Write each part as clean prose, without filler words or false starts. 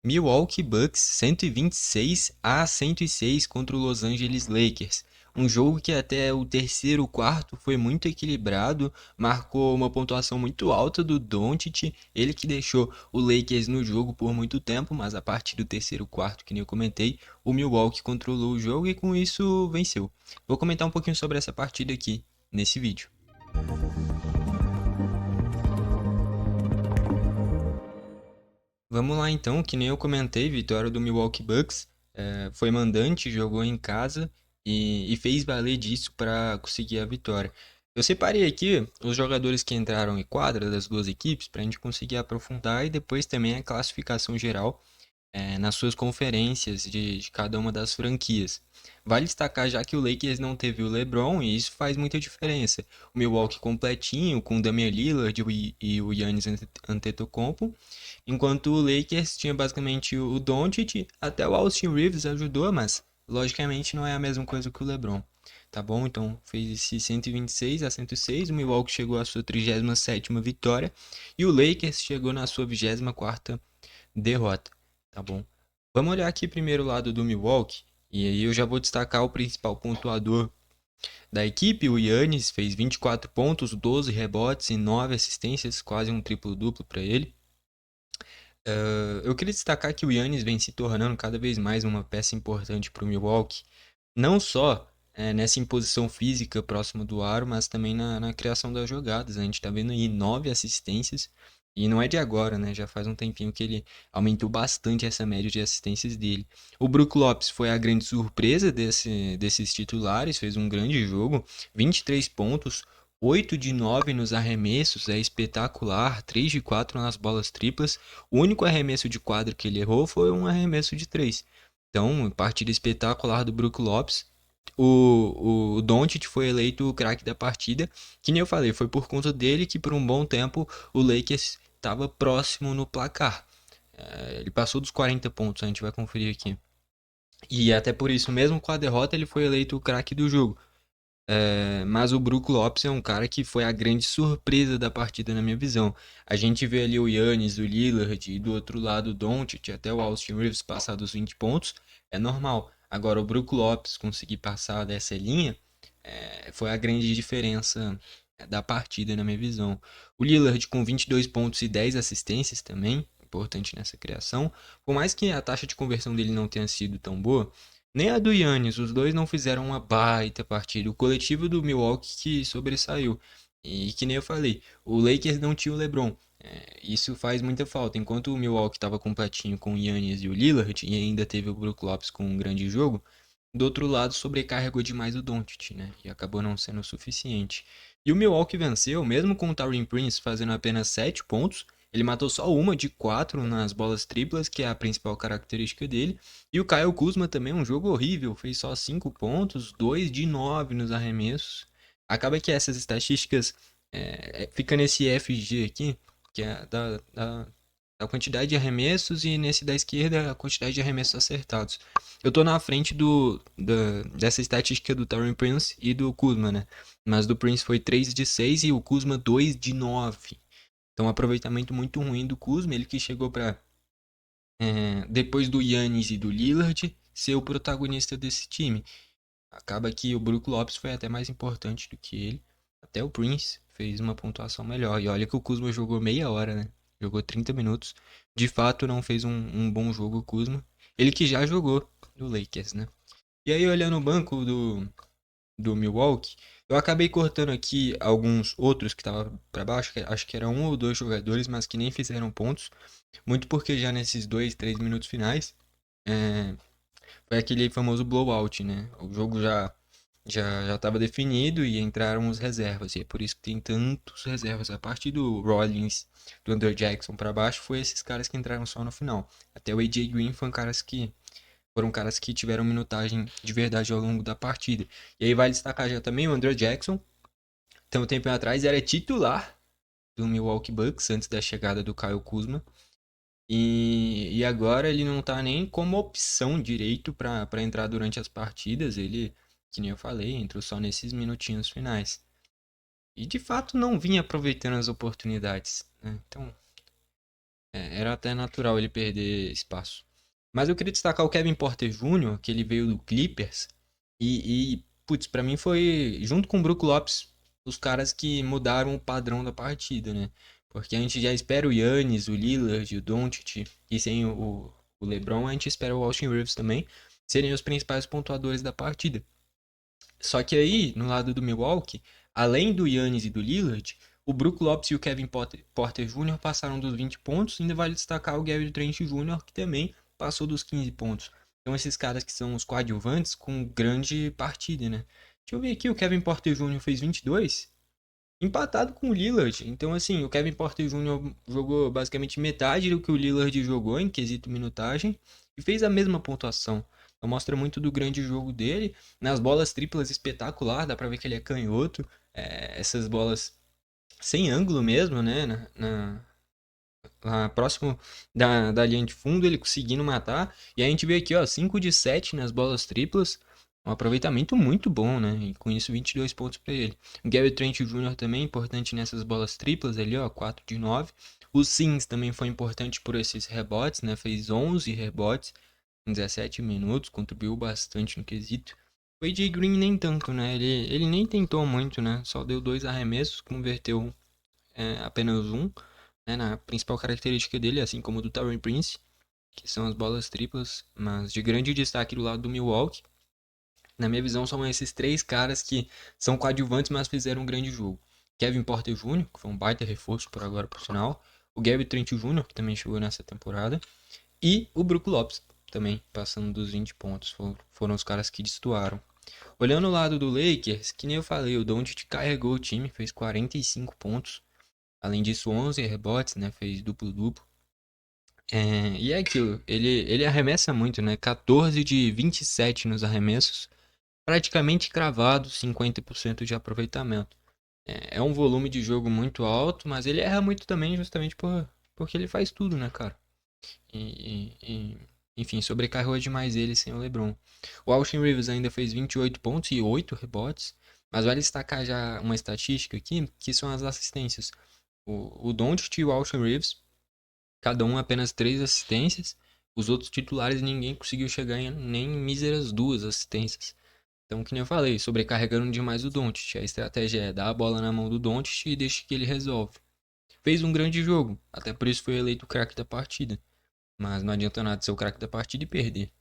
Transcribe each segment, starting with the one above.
Milwaukee Bucks 126-106 contra o Los Angeles Lakers. Um jogo que até o terceiro quarto foi muito equilibrado, marcou uma pontuação muito alta do Doncic, ele que deixou o Lakers no jogo por muito tempo, mas a partir do terceiro quarto, que nem eu comentei, o Milwaukee controlou o jogo e com isso venceu. Vou comentar um pouquinho sobre essa partida aqui nesse vídeo. Vamos lá então, que nem eu comentei, vitória do Milwaukee Bucks, foi mandante, jogou em casa e fez valer disso para conseguir a vitória. Eu separei aqui os jogadores que entraram em quadra das duas equipes para a gente conseguir aprofundar e depois também a classificação geral nas suas conferências de cada uma das franquias. Vale destacar já que o Lakers não teve o LeBron e isso faz muita diferença. O Milwaukee completinho, com o Damian Lillard e o Giannis Antetokounmpo, enquanto o Lakers tinha basicamente o Doncic, até o Austin Reeves ajudou, mas logicamente não é a mesma coisa que o LeBron. Tá bom? Então fez esse 126-106, o Milwaukee chegou à sua 37ª vitória e o Lakers chegou na sua 24ª derrota, tá bom? Vamos olhar aqui primeiro o lado do Milwaukee, e aí eu já vou destacar o principal pontuador da equipe, o Giannis, fez 24 pontos, 12 rebotes e 9 assistências, quase um triplo-duplo para ele. Eu queria destacar que o Giannis vem se tornando cada vez mais uma peça importante para o Milwaukee, não só nessa imposição física próximo do aro, mas também na criação das jogadas. A gente está vendo aí 9 assistências, e não é de agora, né? Já faz um tempinho que ele aumentou bastante essa média de assistências dele. O Brook Lopes foi a grande surpresa desses titulares, fez um grande jogo, 23 pontos, 8 de 9 nos arremessos, é espetacular, 3 de 4 nas bolas triplas. O único arremesso de quadra que ele errou foi um arremesso de 3. Então, partida espetacular do Brook Lopes. O Doncic foi eleito o craque da partida, que nem eu falei, foi por conta dele que por um bom tempo o Lakers estava próximo no placar. Ele passou dos 40 pontos, a gente vai conferir aqui. E até por isso, mesmo com a derrota, ele foi eleito o craque do jogo. Mas o Brook Lopes é um cara que foi a grande surpresa da partida na minha visão. A gente vê ali o Giannis, o Lillard e do outro lado o Doncic, até o Austin Reeves passar dos 20 pontos, é normal. Agora o Brook Lopes conseguir passar dessa linha foi a grande diferença da partida na minha visão. O Lillard com 22 pontos e 10 assistências também, importante nessa criação. Por mais que a taxa de conversão dele não tenha sido tão boa, nem a do Yannis, os dois não fizeram uma baita partida. O coletivo do Milwaukee que sobressaiu. E que nem eu falei, o Lakers não tinha o LeBron. Isso faz muita falta. Enquanto o Milwaukee estava completinho com o Yannis e o Lillard, e ainda teve o Brook Lopes com um grande jogo, do outro lado sobrecarregou demais o Doncic, né? E acabou não sendo o suficiente. E o Milwaukee venceu, mesmo com o Taurean Prince fazendo apenas 7 pontos. Ele matou só uma de 4 nas bolas triplas, que é a principal característica dele. E o Kyle Kuzma também, um jogo horrível, fez só 5 pontos, 2 de 9 nos arremessos. Acaba que essas estatísticas fica nesse FG aqui, que é da quantidade de arremessos, e nesse da esquerda a quantidade de arremessos acertados. Eu tô na frente dessa estatística do Taurean Prince e do Kuzma, né? Mas do Prince foi 3 de 6 e o Kuzma 2 de 9. Então, um aproveitamento muito ruim do Kuzma, ele que chegou para depois do Giannis e do Lillard, ser o protagonista desse time. Acaba que o Brook Lopes foi até mais importante do que ele. Até o Prince fez uma pontuação melhor. E olha que o Kuzma jogou meia hora, né? Jogou 30 minutos. De fato, não fez um bom jogo o Kuzma. Ele que já jogou no Lakers, né? E aí, olhando o banco do Milwaukee, eu acabei cortando aqui alguns outros que estavam para baixo, acho que eram um ou dois jogadores, mas que nem fizeram pontos, muito porque já nesses 2, 3 minutos finais foi aquele famoso blowout, né? O jogo já estava definido e entraram os reservas, e é por isso que tem tantos reservas. A partir do Rollins, do Andrew Jackson para baixo, foi esses caras que entraram só no final. Até o AJ Green foram caras que tiveram minutagem de verdade ao longo da partida. E aí vale destacar já também o Andrew Jackson. Então, um tempo atrás era titular do Milwaukee Bucks antes da chegada do Kyle Kuzma. E agora ele não tá nem como opção direito para entrar durante as partidas. Ele, que nem eu falei, entrou só nesses minutinhos finais. E de fato não vinha aproveitando as oportunidades, né? Então Era até natural ele perder espaço. Mas eu queria destacar o Kevin Porter Jr., que ele veio do Clippers. Putz, pra mim foi, junto com o Brook Lopes, os caras que mudaram o padrão da partida, né? Porque a gente já espera o Giannis, o Lillard, o Doncic, e sem o LeBron, a gente espera o Austin Reeves também, serem os principais pontuadores da partida. Só que aí, no lado do Milwaukee, além do Giannis e do Lillard, o Brook Lopes e o Kevin Porter Jr. passaram dos 20 pontos. Ainda vale destacar o Gary Trent Jr., que também passou dos 15 pontos. Então, esses caras que são os coadjuvantes com grande partida, né? Deixa eu ver aqui, o Kevin Porter Jr. fez 22, empatado com o Lillard. Então, assim, o Kevin Porter Jr. jogou basicamente metade do que o Lillard jogou em quesito minutagem e fez a mesma pontuação. Então, mostra muito do grande jogo dele. Nas bolas triplas, espetacular, dá pra ver que ele é canhoto. Essas bolas sem ângulo mesmo, né? Lá próximo da linha de fundo, ele conseguindo matar. E a gente vê aqui, ó, 5 de 7 nas bolas triplas. Um aproveitamento muito bom, né? E com isso, 22 pontos para ele. O Gary Trent Jr. também importante nessas bolas triplas ali, ó, 4 de 9. O Sims também foi importante por esses rebotes, né? Fez 11 rebotes em 17 minutos, contribuiu bastante no quesito. O AJ Green nem tanto, né? Ele nem tentou muito, né? Só deu 2 arremessos, converteu apenas um, né, na principal característica dele, assim como do Taurean Prince, que são as bolas triplas, mas de grande destaque do lado do Milwaukee. Na minha visão, são esses três caras que são coadjuvantes, mas fizeram um grande jogo. Kevin Porter Jr., que foi um baita reforço por agora, por sinal. O Gary Trent Jr., que também chegou nessa temporada. E o Brook Lopes, também, passando dos 20 pontos. Foram os caras que destoaram. Olhando o lado do Lakers, que nem eu falei, o Doncic carregou o time, fez 45 pontos. Além disso, 11 rebotes, né? Fez duplo-duplo. E é aquilo, ele arremessa muito, né? 14 de 27 nos arremessos, praticamente cravado, 50% de aproveitamento. É um volume de jogo muito alto, mas ele erra muito também, justamente porque ele faz tudo, né, cara? Enfim, sobrecarregou demais ele sem o LeBron. O Austin Reeves ainda fez 28 pontos e 8 rebotes, mas vale destacar já uma estatística aqui, que são as assistências. O Doncic e o Austin Reeves, cada um apenas 3 assistências. Os outros titulares ninguém conseguiu chegar em nem míseras 2 assistências. Então, que nem eu falei, sobrecarregando demais o Doncic. A estratégia é dar a bola na mão do Doncic e deixa que ele resolve. Fez um grande jogo, até por isso foi eleito o craque da partida. Mas não adianta nada ser o craque da partida e perder,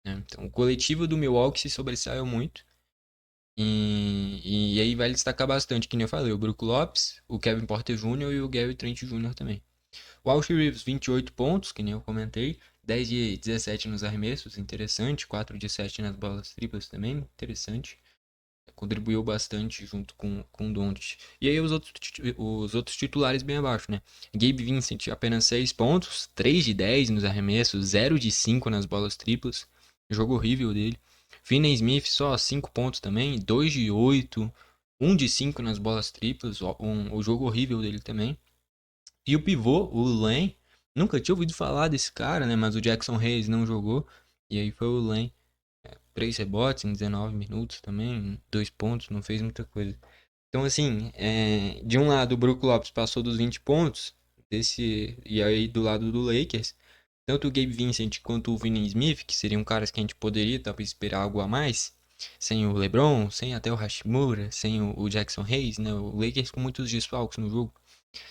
né? Então, o coletivo do Milwaukee se sobressaiu muito. E aí vai destacar bastante, que nem eu falei, o Brook Lopes, o Kevin Porter Jr. e o Gary Trent Jr. também. O Austin Reeves, 28 pontos, que nem eu comentei. 10 de 17 nos arremessos, interessante. 4 de 7 nas bolas triplas também, interessante. Contribuiu bastante junto com o Doncic. E aí os outros titulares bem abaixo, né? Gabe Vincent, apenas 6 pontos. 3 de 10 nos arremessos, 0 de 5 nas bolas triplas. Jogo horrível dele. Finney Smith, só 5 pontos também. 2 de 8. 1 de 5 nas bolas triplas. O jogo horrível dele também. E o pivô, o Len, nunca tinha ouvido falar desse cara, né? Mas o Jackson Hayes não jogou. E aí foi o Len. 3 rebotes em 19 minutos também. 2 pontos, não fez muita coisa. Então, assim, de um lado o Brook Lopes passou dos 20 pontos. E aí do lado do Lakers, tanto o Gabe Vincent quanto o Vinny Smith, que seriam caras que a gente poderia talvez esperar algo a mais. Sem o LeBron, sem até o Hashimura, sem o Jackson Hayes, né? O Lakers com muitos desfalques no jogo.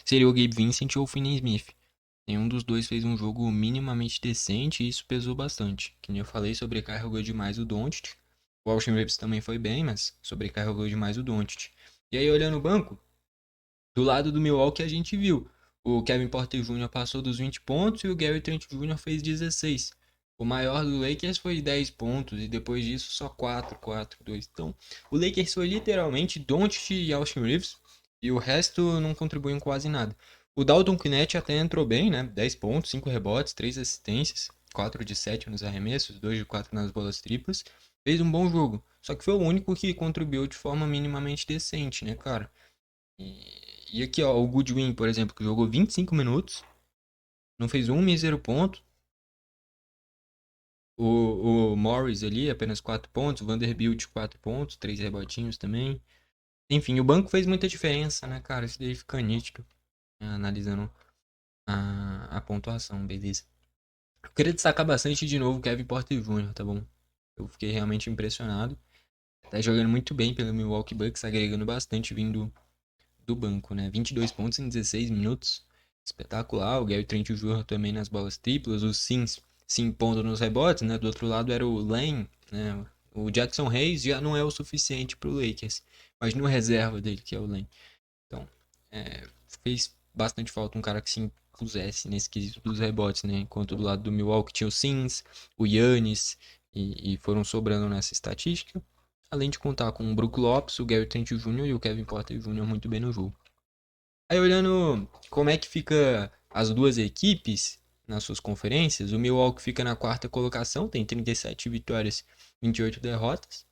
Seria o Gabe Vincent ou o Finney Smith. Nenhum dos dois fez um jogo minimamente decente e isso pesou bastante. Que nem eu falei, sobrecarregou demais o Doncic. O Austin Reeves também foi bem, mas sobrecarregou demais o Doncic. E aí, olhando o banco, do lado do Milwaukee a gente viu. O Kevin Porter Jr. passou dos 20 pontos e o Gary Trent Jr. fez 16. O maior do Lakers foi 10 pontos e depois disso só 4, 4, 2. Então, o Lakers foi literalmente Doncic e Austin Reeves e o resto não contribuiu em quase nada. O Dalton Knecht até entrou bem, né? 10 pontos, 5 rebotes, 3 assistências, 4 de 7 nos arremessos, 2 de 4 nas bolas triplas. Fez um bom jogo. Só que foi o único que contribuiu de forma minimamente decente, né, cara? E aqui, ó, o Goodwin, por exemplo, que jogou 25 minutos, não fez um mísero ponto. O Morris ali, apenas 4 pontos. O Vanderbilt, 4 pontos, 3 rebotinhos também. Enfim, o banco fez muita diferença, né, cara? Isso daí fica nítido, né, analisando a pontuação, beleza. Eu queria destacar bastante de novo o Kevin Porter Jr., tá bom? Eu fiquei realmente impressionado. Tá jogando muito bem pelo Milwaukee Bucks, agregando bastante vindo do banco, né? 22 pontos em 16 minutos. Espetacular. O Gary Trent Jr. também nas bolas triplas. O Sims se impondo nos rebotes, né? Do outro lado era o Lane, né? O Jackson Hayes já não é o suficiente pro Lakers. Mas no reserva dele, que é o Lane. Então, fez bastante falta um cara que se impusesse nesse quesito dos rebotes, né? Enquanto do lado do Milwaukee tinha o Sims, o Giannis e foram sobrando nessa estatística. Além de contar com o Brook Lopes, o Gary Trent Jr. e o Kevin Porter Jr. muito bem no jogo. Aí olhando como é que fica as duas equipes nas suas conferências, o Milwaukee fica na quarta colocação, tem 37 vitórias, 28 derrotas.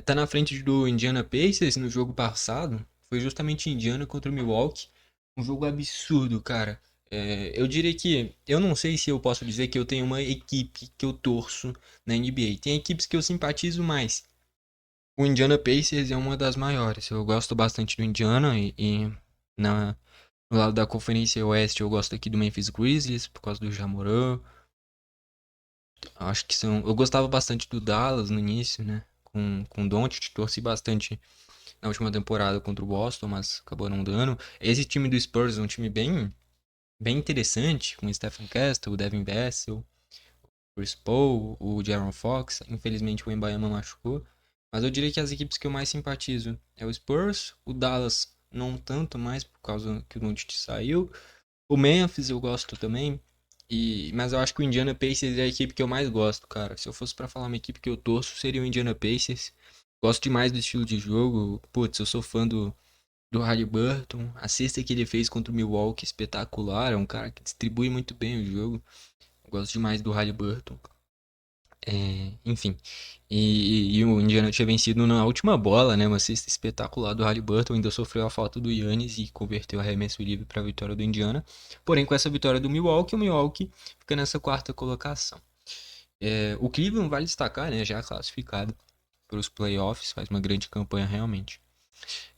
Tá na frente do Indiana Pacers no jogo passado. Foi justamente Indiana contra o Milwaukee. Um jogo absurdo, cara. Eu diria que eu não sei se eu posso dizer que eu tenho uma equipe que eu torço na NBA. Tem equipes que eu simpatizo mais. O Indiana Pacers é uma das maiores. Eu gosto bastante do Indiana na, no lado da Conferência Oeste eu gosto aqui do Memphis Grizzlies por causa do Ja Morant. Acho que são. Eu gostava bastante do Dallas no início, né? Com o Doncic, torci bastante na última temporada contra o Boston, mas acabou não dando. Esse time do Spurs é um time bem interessante, com o Stephen Castle, o Devin Vassell, o Chris Paul, o De'Aaron Fox. Infelizmente o Wembanyama machucou. Mas eu diria que as equipes que eu mais simpatizo é o Spurs, o Dallas não tanto mais por causa que o Doncic saiu. O Memphis eu gosto também. Mas eu acho que o Indiana Pacers é a equipe que eu mais gosto, cara. Se eu fosse pra falar uma equipe que eu torço, seria o Indiana Pacers. Gosto demais do estilo de jogo. Putz, eu sou fã do Haliburton. A cesta que ele fez contra o Milwaukee, espetacular. É um cara que distribui muito bem o jogo. Gosto demais do Haliburton. Enfim. E o Indiana tinha vencido na última bola, né? Uma cesta espetacular do Haliburton. Ainda sofreu a falta do Giannis e converteu o arremesso livre para a vitória do Indiana. Porém, com essa vitória do Milwaukee, o Milwaukee fica nessa quarta colocação. O Cleveland vale destacar, né? Já classificado para os playoffs, faz uma grande campanha realmente.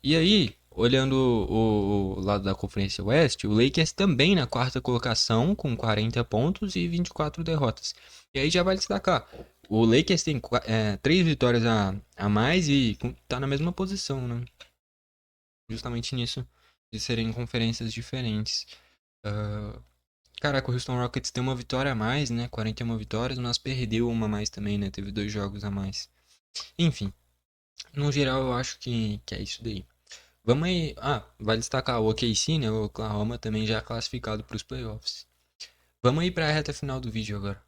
E aí, olhando o lado da Conferência Oeste, o Lakers também na quarta colocação, com 40 pontos e 24 derrotas. E aí já vai destacar. O Lakers tem 3 vitórias a mais e tá na mesma posição, né? Justamente nisso, de serem conferências diferentes. Uh, Caraca, o Houston Rockets tem uma vitória a mais, né? 41 vitórias, mas perdeu uma a mais também, né? Teve 2 jogos a mais. Enfim, no geral eu acho que é isso daí. Vamos aí. Vai destacar o OKC, né? O Oklahoma também já é classificado para os playoffs. Vamos aí para a reta final do vídeo agora.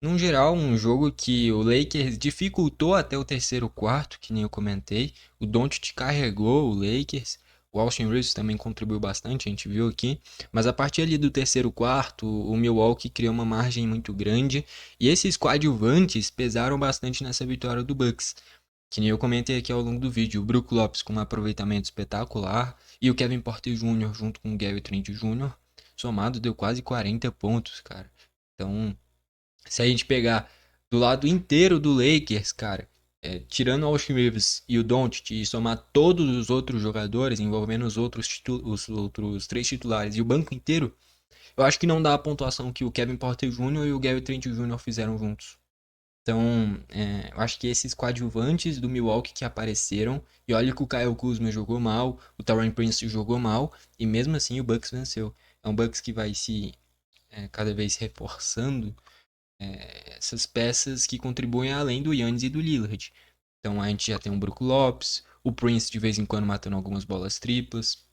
Num geral, um jogo que o Lakers dificultou até o terceiro quarto, que nem eu comentei. O Doncic carregou o Lakers. O Austin Reeves também contribuiu bastante, a gente viu aqui. Mas a partir ali do terceiro quarto, o Milwaukee criou uma margem muito grande. E esses coadjuvantes pesaram bastante nessa vitória do Bucks. Que nem eu comentei aqui ao longo do vídeo, o Brook Lopes com um aproveitamento espetacular e o Kevin Porter Jr. junto com o Gary Trent Jr. somado deu quase 40 pontos, cara. Então, se a gente pegar do lado inteiro do Lakers, cara, tirando o Austin Reeves e o Doncic e somar todos os outros jogadores, envolvendo os outros 3 titulares e o banco inteiro, eu acho que não dá a pontuação que o Kevin Porter Jr. e o Gary Trent Jr. fizeram juntos. Então, eu acho que esses coadjuvantes do Milwaukee que apareceram, e olha que o Kyle Kuzma jogou mal, o Taurean Prince jogou mal, e mesmo assim o Bucks venceu. É um Bucks que vai se cada vez reforçando essas peças que contribuem além do Giannis e do Lillard. Então a gente já tem o Brook Lopes, o Prince de vez em quando matando algumas bolas triplas,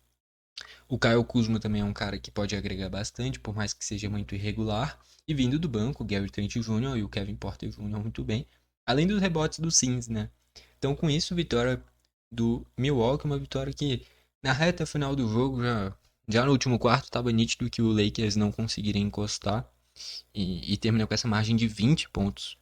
o Kyle Kuzma também é um cara que pode agregar bastante, por mais que seja muito irregular. E vindo do banco, o Gary Trent Jr. e o Kevin Porter Jr. muito bem. Além dos rebotes do Sims, né? Então com isso, vitória do Milwaukee, uma vitória que na reta final do jogo, já no último quarto, estava nítido que o Lakers não conseguiria encostar. E terminou com essa margem de 20 pontos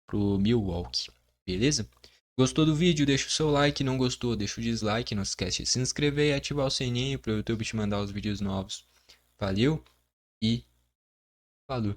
pro Milwaukee. Beleza? Gostou do vídeo? Deixa o seu like. Não gostou? Deixa o dislike. Não esquece de se inscrever e ativar o sininho para o YouTube te mandar os vídeos novos. Valeu e falou!